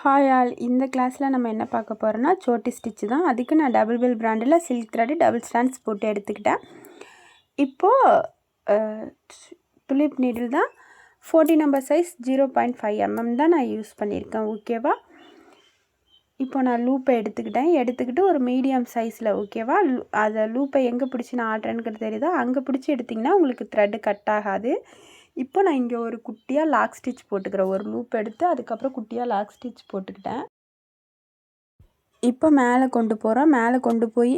Hi all, இந்த கிளாஸில் நம்ம என்ன பார்க்க போகிறோன்னா சோட்டி ஸ்டிச்சு தான். அதுக்கு நான் டபுள் பெல் பிராண்டில் சில்க் த்ரெட்டு டபுள் ஸ்டாண்ட்ஸ் போட்டு எடுத்துக்கிட்டேன். இப்போது துலிப் நீடில் தான் 40 நம்பர் சைஸ் 0.5 mm தான் நான் யூஸ் பண்ணியிருக்கேன். ஓகேவா? இப்போ நான் லூப்பை எடுத்துக்கிட்டு ஒரு மீடியம் சைஸில், ஓகேவா, அதை லூப்பை எங்கே பிடிச்சி நான் ஆடுறேன்னு தெரியுதா, அங்கே பிடிச்சி எடுத்திங்கன்னா உங்களுக்கு த்ரெட்டு கட் ஆகாது. இப்போ நான் இங்கே ஒரு குட்டியாக லாக் ஸ்டிச் போட்டுக்கிறேன். ஒரு லூப் எடுத்து அதுக்கப்புறம் குட்டியாக லாக் ஸ்டிச் போட்டுக்கிட்டேன். இப்போ மேலே கொண்டு போகிறோம். மேலே கொண்டு போய்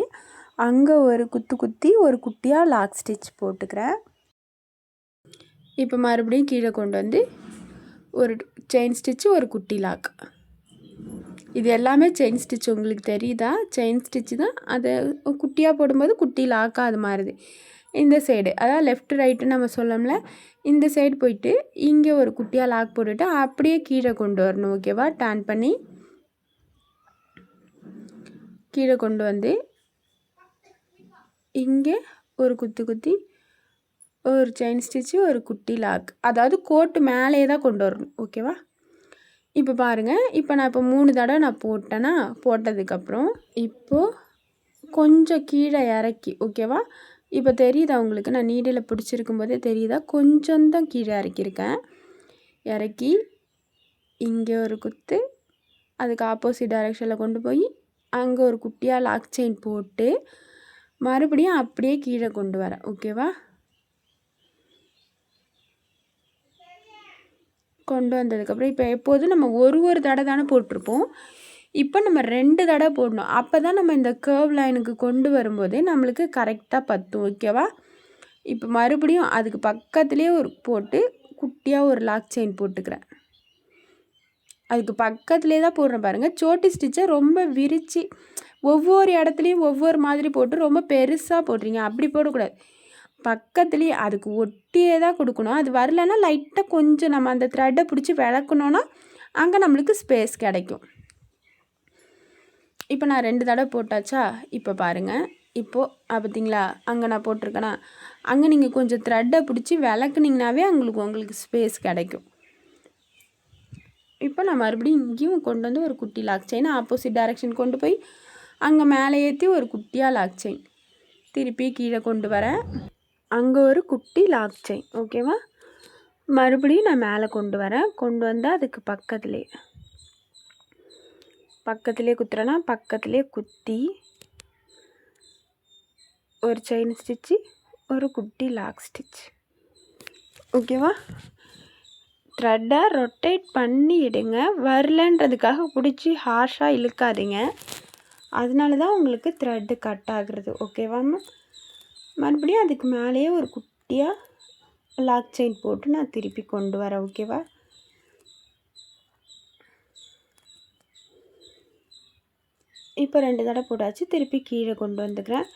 அங்கே ஒரு குத்தி ஒரு குட்டியாக லாக் ஸ்டிச் போட்டுக்கிறேன். இப்போ மறுபடியும் கீழே கொண்டு வந்து ஒரு செயின் ஸ்டிச்சு, ஒரு குட்டி லாக். இது எல்லாமே செயின் ஸ்டிச். உங்களுக்கு தெரியுதா? செயின் ஸ்டிச்சு தான். அதை குட்டியாக போடும்போது குட்டி லாக்காக அது மாறுது. இந்த சைடு, அதாவது லெஃப்ட் ரைட்டு நம்ம சொல்லோம்ல, இந்த சைடு போயிட்டு இங்கே ஒரு குட்டியாக லாக் போட்டுட்டு அப்படியே கீழே கொண்டு வரணும். ஓகேவா? டர்ன் பண்ணி கீழே கொண்டு வந்து இங்கே ஒரு குத்தி ஒரு செயின் ஸ்டிச்சு, ஒரு குட்டி லாக், அதாவது கோட்டு மேலே தான் கொண்டு வரணும். ஓகேவா? இப்போ பாருங்கள், இப்போ நான் 3 தடவை நான் போட்டேன்னா, போட்டதுக்கப்புறம் இப்போது கொஞ்சம் கீழே இறக்கி, ஓகேவா, இப்போ தெரியுதா உங்களுக்கு? நான் நீடில் பிடிச்சிருக்கும் போதே தெரியுதா? கொஞ்சம் தான் கீழே இறக்கியிருக்கேன். இறக்கி இங்கே ஒரு குத்து, அதுக்கு ஆப்போசிட் டைரெக்ஷனில் கொண்டு போய் அங்கே ஒரு குட்டியாக லாக் செயின் போட்டு மறுபடியும் அப்படியே கீழே கொண்டு வரேன். ஓகேவா? கொண்டு வந்ததுக்கப்புறம் இப்போ எப்போதும் நம்ம ஒரு தடவை தானே போட்டிருப்போம். இப்போ நம்ம 2 தடவை போடணும். அப்போ தான் நம்ம இந்த கர்வ் லைனுக்கு கொண்டு வரும்போதே நம்மளுக்கு கரெக்டாக பத்தும். ஓகேவா? இப்போ மறுபடியும் அதுக்கு பக்கத்துலேயே ஒரு போட்டு குட்டியாக ஒரு லாக் செயின் போட்டுக்கிறேன். அதுக்கு பக்கத்துலேயே தான் போடுறேன் பாருங்கள். சோட்டி ஸ்டிச்சை ரொம்ப விரித்து ஒவ்வொரு இடத்துலையும் ஒவ்வொரு மாதிரி போட்டு ரொம்ப பெருசாக போடுறீங்க. அப்படி போடக்கூடாது. பக்கத்துலேயே அதுக்கு ஒட்டியே தான் கொடுக்கணும். அது வரலன்னா லைட்டாக கொஞ்சம் நம்ம அந்த த்ரெட்டை பிடிச்சி விளக்கணுன்னா அங்கே நம்மளுக்கு ஸ்பேஸ் கிடைக்கும். இப்போ நான் 2 தடவை போட்டாச்சா? இப்போ பாருங்கள், இப்போது பார்த்தீங்களா, அங்கே நான் போட்டிருக்கேன்னா அங்கே நீங்கள் கொஞ்சம் த்ரெட்டை பிடிச்சி விளக்குனிங்கனாவே உங்களுக்கு ஸ்பேஸ் கிடைக்கும். இப்போ நான் மறுபடியும் இங்கேயும் கொண்டு வந்து ஒரு குட்டி லாக் செயின் ஆப்போசிட் டைரெக்ஷன் கொண்டு போய் அங்கே மேலே ஏற்றி ஒரு குட்டியாக லாக் செயின் திருப்பி கீழே கொண்டு வரேன். அங்கே ஒரு குட்டி லாக் செயின். ஓகேவா? மறுபடியும் நான் மேலே கொண்டு வரேன். கொண்டு வந்தால் அதுக்கு பக்கத்துலேயே குத்துறேன்னா பக்கத்துலேயே குத்தி ஒரு செயின் ஸ்டிச்சு, ஒரு குட்டி லாக் ஸ்டிச். ஓகேவா? த்ரெட்டை ரொட்டேட் பண்ணி இடுங்க. வரலன்றதுக்காக பிடிச்சி ஹார்ஷாக இழுக்காதீங்க. அதனால தான் உங்களுக்கு த்ரெட்டு கட் ஆகுறது. ஓகேவாம்மா? மறுபடியும் அதுக்கு மேலேயே ஒரு குட்டியாக லாக் செயின் போட்டு நான் திருப்பி கொண்டு வரேன். ஓகேவா? இப்போ 2 தடவை போட்டாச்சு. திருப்பி கீழே கொண்டு வந்துக்கிறேன்.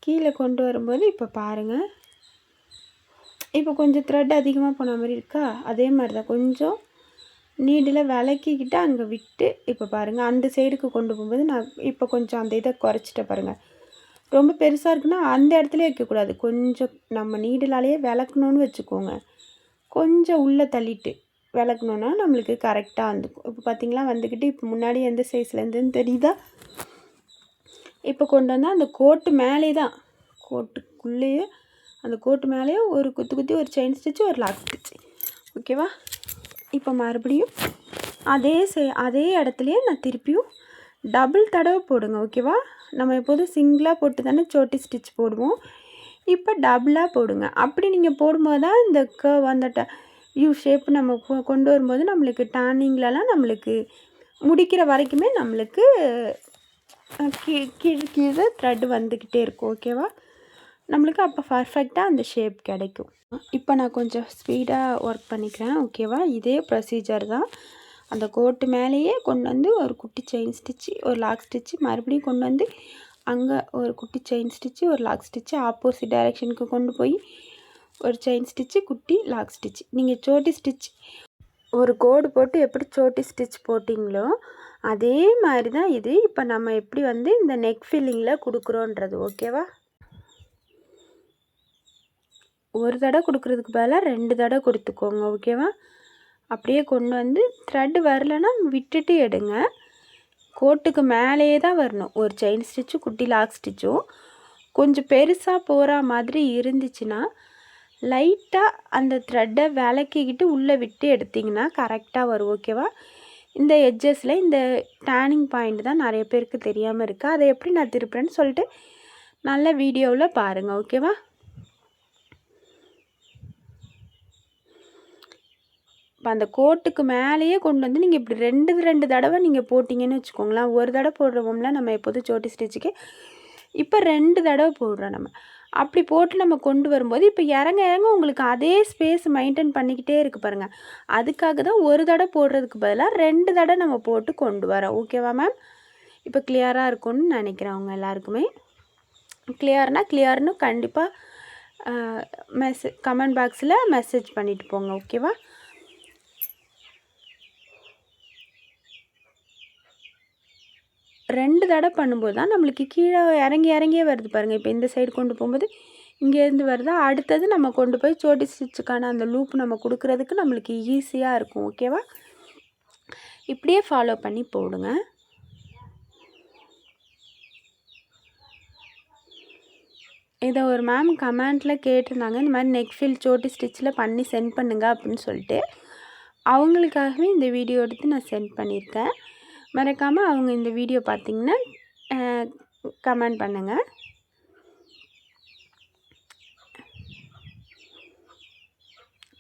கீழே கொண்டு வரும்போது இப்போ பாருங்கள், இப்போ கொஞ்சம் த்ரெட் அதிகமாக போன மாதிரி இருக்கா? அதே மாதிரி தான் கொஞ்சம் நீடில் விளக்கிக்கிட்டு அங்கே விட்டு இப்போ பாருங்கள், அந்த சைடுக்கு கொண்டு போகும்போது நான் இப்போ கொஞ்சம் அந்த இதை குறைச்சிட்ட பாருங்கள். ரொம்ப பெருசாக இருக்குன்னா அந்த இடத்துல வைக்கக்கூடாது. கொஞ்சம் நம்ம நீடிலாலேயே விளக்கணுன்னு வச்சுக்கோங்க. கொஞ்சம் உள்ளே தள்ளிட்டு விளக்கணுன்னா நம்மளுக்கு கரெக்டாக வந்துக்கும். இப்போ பார்த்திங்களா வந்துக்கிட்டு இப்போ முன்னாடி எந்த சைஸ்லேருந்துன்னு தெரியுதா? இப்போ கொண்டு வந்தால் அந்த கோட்டு மேலே தான், கோட்டுக்குள்ளேயே அந்த கோட்டு மேலேயே ஒரு குத்தி ஒரு செயின் ஸ்டிச்சு, ஒரு லாக் ஸ்டிச்சு. ஓகேவா? இப்போ மறுபடியும் அதே இடத்துலையே நான் திருப்பியும் டபுள் தடவை போடுங்க. ஓகேவா? நம்ம எப்போதும் சிங்கிளாக போட்டு தானே சோட்டி ஸ்டிச் போடுவோம். இப்போ டபுளாக போடுங்க. அப்படி நீங்கள் போடும்போது தான் இந்த கர்வ் அந்த யூ ஷேப் நம்ம கொண்டு வரும்போது நம்மளுக்கு டர்னிங்லலாம் நம்மளுக்கு முடிக்கிற வரைக்குமே நம்மளுக்கு கீழே த்ரெட் வந்துக்கிட்டே இருக்கும். ஓகேவா? நம்மளுக்கு அப்போ பர்ஃபெக்டாக அந்த ஷேப் கிடைக்கும். இப்போ நான் கொஞ்சம் ஸ்பீடாக ஒர்க் பண்ணிக்கிறேன். ஓகேவா? இதே ப்ரொசீஜர் தான். அந்த கோட்டு மேலேயே கொண்டு வந்து ஒரு குட்டி செயின் ஸ்டிச்சு, ஒரு லாக் ஸ்டிச்சு, மறுபடியும் கொண்டு வந்து அங்கே ஒரு குட்டி செயின் ஸ்டிச்சு, ஒரு லாக் ஸ்டிச்சு, ஆப்போசிட் டைரெக்ஷனுக்கு கொண்டு போய் ஒரு செயின் ஸ்டிச்சு, குட்டி லாக் ஸ்டிச்சு. நீங்கள் சோட்டி ஸ்டிச் ஒரு கோடு போட்டு எப்படி சோட்டி ஸ்டிச் போட்டிங்களோ அதே மாதிரி தான் இது. இப்போ நம்ம எப்படி வந்து இந்த நெக் ஃபில்லிங்கில் கொடுக்குறோன்றது. ஓகேவா? ஒரு தடவை கொடுக்குறதுக்கு பதிலாக 2 தடவை கொடுத்துக்கோங்க. ஓகேவா? அப்படியே கொண்டு வந்து த்ரெட்டு வரலன்னா விட்டுட்டு எடுங்க. கோட்டுக்கு மேலேயே தான் வரணும். ஒரு செயின் ஸ்டிச்சும் குட்டி லாக் ஸ்டிச்சும் கொஞ்சம் பெருசாக போகிற மாதிரி இருந்துச்சுன்னா லைட்டாக அந்த த்ரெட்டை விளக்கிக்கிட்டு உள்ளே விட்டு எடுத்திங்கன்னா கரெக்டாக வரும். ஓகேவா? இந்த எட்ஜஸில் இந்த டேர்னிங் பாயிண்ட் தான் நிறைய பேருக்கு தெரியாமல் இருக்குது. அதை எப்படி நான் திருப்புறேன்னு சொல்லிட்டு நல்ல வீடியோவில் பாருங்கள். ஓகேவா? இப்போ அந்த கோட்டுக்கு மேலேயே கொண்டு வந்து நீங்கள் இப்படி ரெண்டு தடவை நீங்கள் போட்டிங்கன்னு வச்சுக்கோங்களேன். ஒரு தடவை போடுறோம்ல நம்ம எப்போதும் சோட்டி ஸ்டிச்சுக்கு, இப்போ 2 தடவை போடுறோம் நம்ம. அப்படி போட்டு நம்ம கொண்டு வரும்போது இப்போ இறங்க உங்களுக்கு அதே ஸ்பேஸ் மெயின்டைன் பண்ணிக்கிட்டே இருக்குது பாருங்கள். அதுக்காக தான் ஒரு தடவை போடுறதுக்கு பதிலாக 2 தடவை நம்ம போட்டு கொண்டு வரோம். ஓகேவா மேம்? இப்போ கிளியராக இருக்கும்னு நினைக்கிறேன் அவங்க எல்லாருக்குமே. கிளியர்னு கண்டிப்பாக கமெண்ட் பாக்ஸில் மெசேஜ் பண்ணிவிட்டு போங்க. ஓகேவா? ரெண்டு தடவை பண்ணும்போது தான் நம்மளுக்கு கீழே இறங்கியே வருது பாருங்கள். இப்போ இந்த சைடு கொண்டு போகும்போது இங்கேருந்து வருதா, அடுத்தது நம்ம கொண்டு போய் சோட்டி ஸ்டிச்சுக்கான அந்த லூப் நம்ம கொடுக்குறதுக்கு நம்மளுக்கு ஈஸியாக இருக்கும். ஓகேவா? இப்படியே ஃபாலோ பண்ணி போடுங்க. இதை ஒரு மேம் கமெண்ட்டில் கேட்டிருந்தாங்க, இந்த மாதிரி நெக் ஃபில் சோட்டி ஸ்டிச்சில் பண்ணி சென்ட் பண்ணுங்க அப்படின்னு சொல்லிட்டு. அவங்களுக்காகவே இந்த வீடியோ எடுத்து நான் சென்ட் பண்ணியிருக்கேன். மறக்காமல் அவங்க இந்த வீடியோ பார்த்திங்கன்னா கமெண்ட் பண்ணுங்கள்.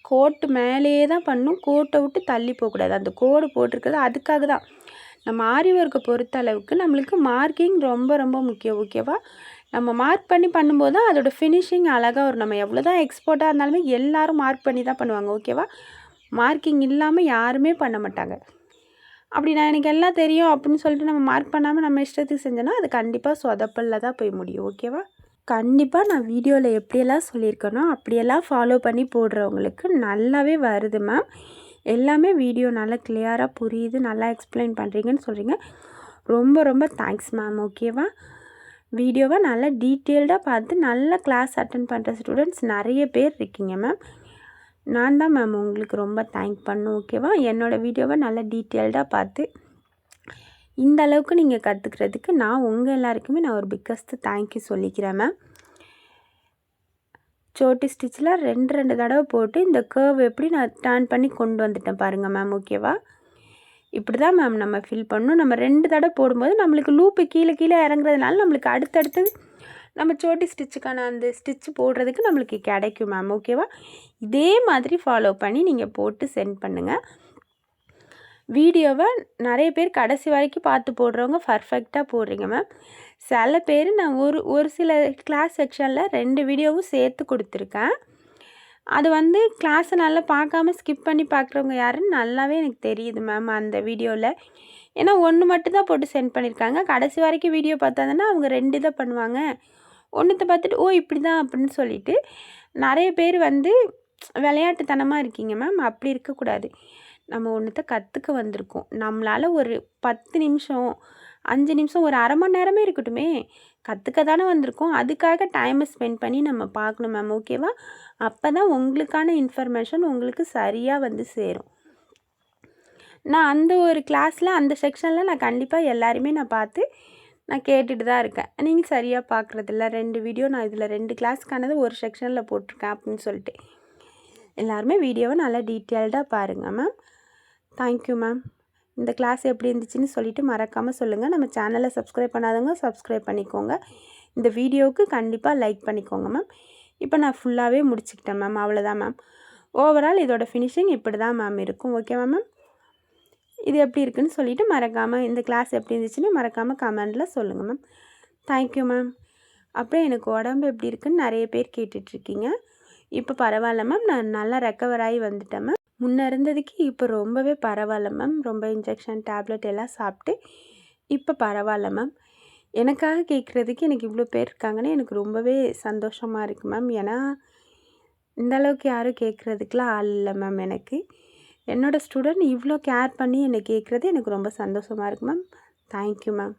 கோட்டு மேலேயே தான் பண்ணும், கோட்டை விட்டு தள்ளி போகக்கூடாது. அந்த கோடு போட்டிருக்கிறது அதுக்காக தான். நம்ம ஆரி ஒர்க்கை பொறுத்த அளவுக்கு நம்மளுக்கு மார்க்கிங் ரொம்ப ரொம்ப முக்கியம். ஓகேவா? நம்ம மார்க் பண்ணி பண்ணும்போது தான் அதோடய ஃபினிஷிங் அழகாக வரும். நம்ம எவ்வளோ தான் எக்ஸ்போர்ட்டாக இருந்தாலுமே எல்லோரும் மார்க் பண்ணி தான் பண்ணுவாங்க. ஓகேவா? மார்க்கிங் இல்லாமல் யாருமே பண்ண மாட்டாங்க. அப்படி நான் எனக்கு எல்லாம் தெரியும் அப்படின்னு சொல்லிட்டு நம்ம மார்க் பண்ணாமல் நம்ம இஷ்டத்துக்கு செஞ்சோன்னா அது கண்டிப்பாக சொதப்பலில் தான் போய் முடியும். ஓகேவா? கண்டிப்பாக நான் வீடியோவில் எப்படியெல்லாம் சொல்லியிருக்கேனோ அப்படியெல்லாம் ஃபாலோ பண்ணி போடுறவங்களுக்கு நல்லாவே வருது மேம். எல்லாமே வீடியோ நல்லா கிளியராக புரியுது, நல்லா எக்ஸ்பிளைன் பண்ணுறீங்கன்னு சொல்கிறீங்க. ரொம்ப ரொம்ப தேங்க்ஸ் மேம். ஓகேவா? வீடியோவை நல்லா டீட்டெயில்டாக பார்த்து நல்லா கிளாஸ் அட்டன் பண்ணுற ஸ்டூடெண்ட்ஸ் நிறைய பேர் இருக்கீங்க மேம். நான் தான் மேம் உங்களுக்கு ரொம்ப தேங்க் பண்ணும். ஓகேவா? என்னோடய வீடியோவை நல்லா டீட்டெயில்டாக பார்த்து இந்த அளவுக்கு நீங்கள் கற்றுக்கிறதுக்கு நான் உங்கள் எல்லாருக்குமே நான் ஒரு பிக்கஸ்ட் தேங்க்யூ சொல்லிக்கிறேன் மேம். சோட்டி ஸ்டிச்சில் 2 தடவை போட்டு இந்த கர்வ் எப்படி நான் டர்ன் பண்ணி கொண்டு வந்துட்டேன் பாருங்கள் மேம். ஓகேவா? இப்படி தான் மேம் நம்ம ஃபில் பண்ணணும். நம்ம 2 தடவை போடும்போது நம்மளுக்கு லூப்பு கீழே இறங்குறதுனால நம்மளுக்கு அடுத்தடுத்தது நம்ம சோட்டி ஸ்டிச்சுக்கான அந்த ஸ்டிச்சு போடுறதுக்கு நம்மளுக்கு கிடைக்கும் மேம். ஓகேவா? இதே மாதிரி ஃபாலோ பண்ணி நீங்கள் போட்டு சென்ட் பண்ணுங்கள். வீடியோவை நிறைய பேர் கடைசி வரைக்கும் பார்த்து போடுறவங்க பர்ஃபெக்டாக போடுறீங்க மேம். சில பேர் நான் ஒரு சில கிளாஸ் செக்ஷனில் 2 வீடியோவும் சேர்த்து கொடுத்துருக்கேன். அது கிளாஸை நல்லா பார்க்காம ஸ்கிப் பண்ணி பார்க்குறவங்க யாருன்னு நல்லாவே எனக்கு தெரியுது மேம் அந்த வீடியோவில். ஏன்னா 1 மட்டும்தான் போட்டு சென்ட் பண்ணியிருக்காங்க. கடைசி வரைக்கும் வீடியோ பார்த்தாங்கன்னா அவங்க 2 இதை பண்ணுவாங்க. ஒன்றுத்தை பார்த்துட்டு ஓ இப்படி தான் அப்படின்னு சொல்லிட்டு நிறைய பேர் விளையாட்டுத்தனமாக இருக்கீங்க மேம். அப்படி இருக்கக்கூடாது. நம்ம ஒன்றுத்தை கற்றுக்க வந்திருக்கோம். நம்மளால் ஒரு 10 நிமிஷம் 5 நிமிஷம் ஒரு அரை மணி நேரமே இருக்கட்டுமே, கற்றுக்க தானே வந்திருக்கோம். அதுக்காக டைமை ஸ்பெண்ட் பண்ணி நம்ம பார்க்கணும் மேம். ஓகேவா? அப்போ தான் உங்களுக்கான இன்ஃபர்மேஷன் உங்களுக்கு சரியாக சேரும். நான் அந்த ஒரு கிளாஸில் அந்த செக்ஷனில் நான் கண்டிப்பாக எல்லாருமே நான் பார்த்து நான் கேட்டுட்டு தான் இருக்கேன். நீங்கள் சரியாக பார்க்குறதில்ல. 2 வீடியோ நான் இதில் 2 கிளாஸ்க்கானது ஒரு செக்ஷனில் போட்டிருக்கேன் அப்படின்னு சொல்லிட்டு. எல்லாருமே வீடியோவை நல்லா டீட்டெயில்டாக பாருங்கள் மேம். Thank you ma'am. இந்த கிளாஸ் எப்படி இருந்துச்சுன்னு சொல்லிவிட்டு மறக்காமல் சொல்லுங்கள். நம்ம சேனலை சப்ஸ்கிரைப் பண்ணாதவங்க சப்ஸ்கிரைப் பண்ணிக்கோங்க. இந்த வீடியோவுக்கு கண்டிப்பாக லைக் பண்ணிக்கோங்க மேம். இப்போ நான் ஃபுல்லாகவே முடிச்சுக்கிட்டேன் மேம். அவ்வளோதான் மேம். ஓவரால் இதோட ஃபினிஷிங் இப்படி தான் மேம் இருக்கும். ஓகேவா மேம்? இது எப்படி இருக்குதுன்னு சொல்லிவிட்டு மறக்காமல் இந்த கிளாஸ் எப்படி இருந்துச்சுன்னு மறக்காமல் கமெண்டில் சொல்லுங்கள் மேம். Thank you ma'am. அப்புறம் எனக்கு உடம்பு எப்படி இருக்குதுன்னு நிறைய பேர் கேட்டுட்ருக்கீங்க. இப்போ பரவாயில்ல மேம். நான் நல்லா ரெக்கவர் ஆகி வந்துட்டேன் மேம். முன்னே இருந்ததுக்கு இப்போ ரொம்பவே பரவாயில்ல மேம். ரொம்ப இன்ஜெக்ஷன் டேப்லெட் எல்லாம் சாப்பிட்டு இப்போ பரவாயில்ல மேம். எனக்காக கேட்குறதுக்கு எனக்கு இவ்வளோ பேர் இருக்காங்கன்னு எனக்கு ரொம்பவே சந்தோஷமாக இருக்குது மேம். ஏன்னா இந்தளவுக்கு யாரும் கேட்குறதுக்கெலாம் ஆள் இல்லை மேம். எனக்கு என்னோடய ஸ்டூடெண்ட் இவ்வளோ கேர் பண்ணி என்னை கேட்குறது எனக்கு ரொம்ப சந்தோஷமாக இருக்குது மேம். Thank you ma'am.